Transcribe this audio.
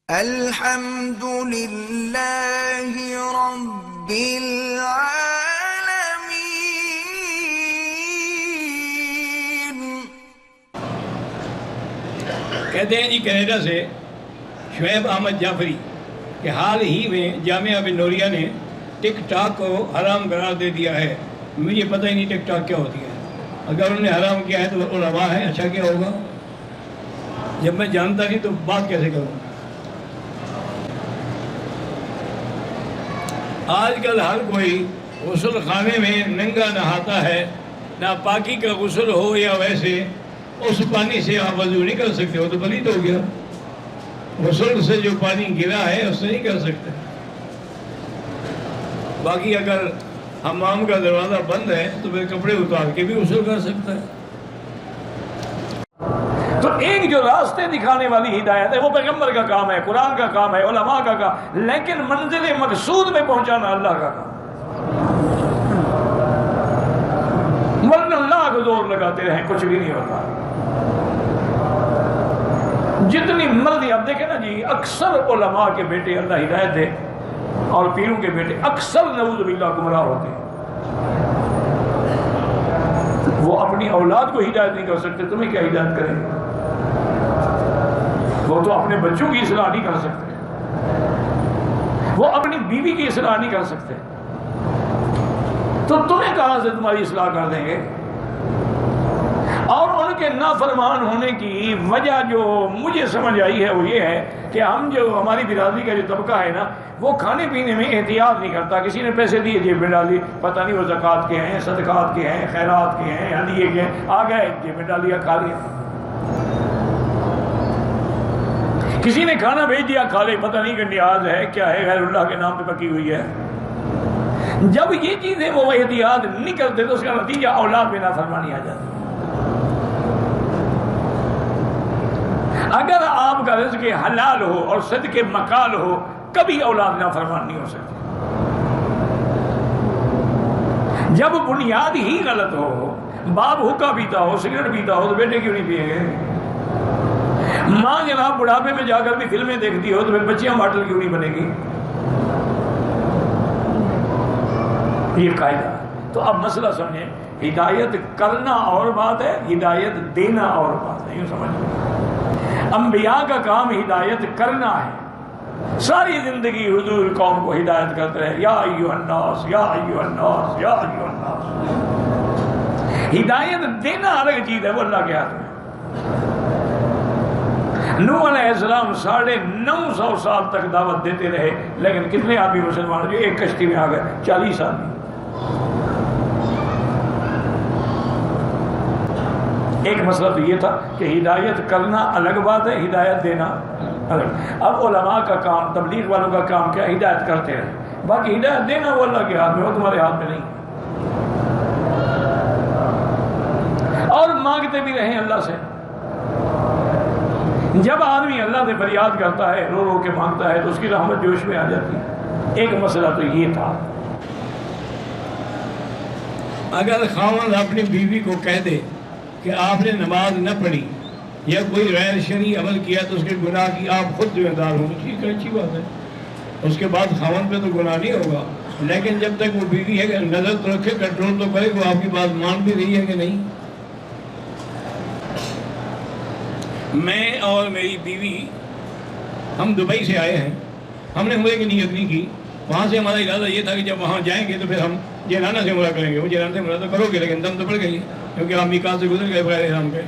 الحمد للہ رب العالمین۔ کہتے ہیں جی کینیڈا سے شعیب احمد جعفری کہ حال ہی میں جامعہ بن نوریہ نے ٹک ٹاک کو حرام قرار دے دیا ہے۔ مجھے پتہ ہی نہیں ٹک ٹاک کیا ہوتی ہے۔ اگر انہوں نے حرام کیا ہے تو علماء ہے، اچھا کیا ہوگا؟ جب میں جانتا نہیں تو بات کیسے کروں؟ آج کل ہر کوئی غسل خانے میں ننگا نہاتا ہے، نہ پاکی کا غسل ہو یا ویسے اس پانی سے آپ وضو نہیں کر سکتے، وہ تو پلید ہو گیا۔ غسل سے جو پانی گرا ہے اس سے نہیں کر سکتے۔ باقی اگر حمام کا دروازہ بند ہے تو پھر کپڑے اتار کے بھی غسل کر سکتا ہے۔ تو ایک جو راستے دکھانے والی ہدایت ہے وہ پیغمبر کا کام ہے، قرآن کا کام ہے، علماء کا کام، لیکن منزل مقصود میں پہنچانا اللہ کا کام۔ ورنہ اللہ کو زور لگاتے رہیں کچھ بھی نہیں ہوتا۔ جتنی مرضی اب دیکھیں نا جی، اکثر علماء کے بیٹے اللہ ہدایت دے اور پیروں کے بیٹے اکثر نعوذ باللہ گمراہ ہوتے ہیں۔ وہ اپنی اولاد کو ہدایت نہیں کر سکتے، تمہیں کیا ہدایت کریں گے؟ وہ تو اپنے بچوں کی اصلاح نہیں کر سکتے، وہ اپنی بیوی کی اصلاح نہیں کر سکتے، تو تمہیں کہاں سے تمہاری اصلاح کر دیں گے؟ اور ان کے نافرمان ہونے کی وجہ جو مجھے سمجھ آئی ہے وہ یہ ہے کہ ہم جو ہماری برادری کا جو طبقہ ہے نا، وہ کھانے پینے میں احتیاط نہیں کرتا۔ کسی نے پیسے دیے جیب میں ڈال دی، پتہ نہیں وہ زکوٰۃ کے ہیں، صدقات کے ہیں، خیرات کے ہیں، ہدیے کے ہیں، آ گئے جیب میں ڈال دیا، کھا لیا۔ کسی نے کھانا بھیج دیا، کھا لے، پتہ نہیں کہ نیاز ہے کیا ہے، غیر اللہ کے نام پہ پکی ہوئی ہے۔ جب یہ چیزیں وہ احتیاط نہیں کرتے تو اس کا نتیجہ اولاد میں نافرمانی آ جاتی ہے۔ اگر آپ کا رزق حلال ہو اور صدقے مقال ہو، کبھی اولاد نافرمان نہیں ہو سکتی۔ جب بنیاد ہی غلط ہو، باپ حقہ پیتا ہو، سگریٹ پیتا ہو تو بیٹے کیوں نہیں پیئیں گے؟ ماں جناب بڑھاپے میں جا کر بھی فلمیں دیکھتی ہو تو پھر بچیاں ماڈل کیوں نہیں بنے گی؟ یہ قاعدہ۔ تو اب مسئلہ سمجھیں، ہدایت کرنا اور بات ہے، ہدایت دینا اور بات ہے۔ یوں سمجھ لیں، انبیاء کا کام ہدایت کرنا ہے۔ ساری زندگی حضور قوم کو ہدایت کرتے رہے، یا ایھا الناس یا ایھا الناس یا ایھا الناس۔ ہدایت دینا الگ چیز ہے، وہ اللہ کے ہاتھ میں۔ نوح علیہ السلام 950 سال تک دعوت دیتے رہے، لیکن کتنے آدمی مسلمان جو ایک کشتی میں آ گئے؟ 40 آدمی۔ ایک مسئلہ تو یہ تھا کہ ہدایت کرنا الگ بات ہے، ہدایت دینا الگ۔ اب علماء کا کام، تبلیغ والوں کا کام کیا؟ ہدایت کرتے رہے، باقی ہدایت دینا وہ اللہ کے ہاتھ میں، وہ تمہارے ہاتھ میں نہیں۔ اور مانگتے بھی رہیں اللہ سے۔ جب آدمی اللہ سے فریاد کرتا ہے، رو رو کے مانگتا ہے، تو اس کی رحمت جوش میں آ جاتی ہے۔ ایک مسئلہ تو یہ تھا۔ اگر خاوند اپنی بیوی کو کہہ دے کہ آپ نے نماز نہ پڑھی یا کوئی غیر شرعی عمل کیا تو اس کے گناہ کی آپ خود ذمہ دار ہوں، ٹھیک ہے، اچھی بات ہے، اس کے بعد خاوند پہ تو گناہ نہیں ہوگا۔ لیکن جب تک وہ بیوی ہے کہ نظر تو رکھے، کنٹرول تو کرے کہ وہ آپ کی بات مان بھی رہی ہے کہ نہیں۔ میں اور میری بیوی ہم دبئی سے آئے ہیں، ہم نے عمرے کی نیت نہیں کی۔ وہاں سے ہمارا ارادہ یہ تھا کہ جب وہاں جائیں گے تو پھر ہم جیرانہ سے عمرہ کریں گے۔ وہ جیرانہ سے عمرہ تو کرو گے لیکن دم تو پڑ گئی، کیونکہ آپ میقات سے گزر گئے بغیر احرام کے۔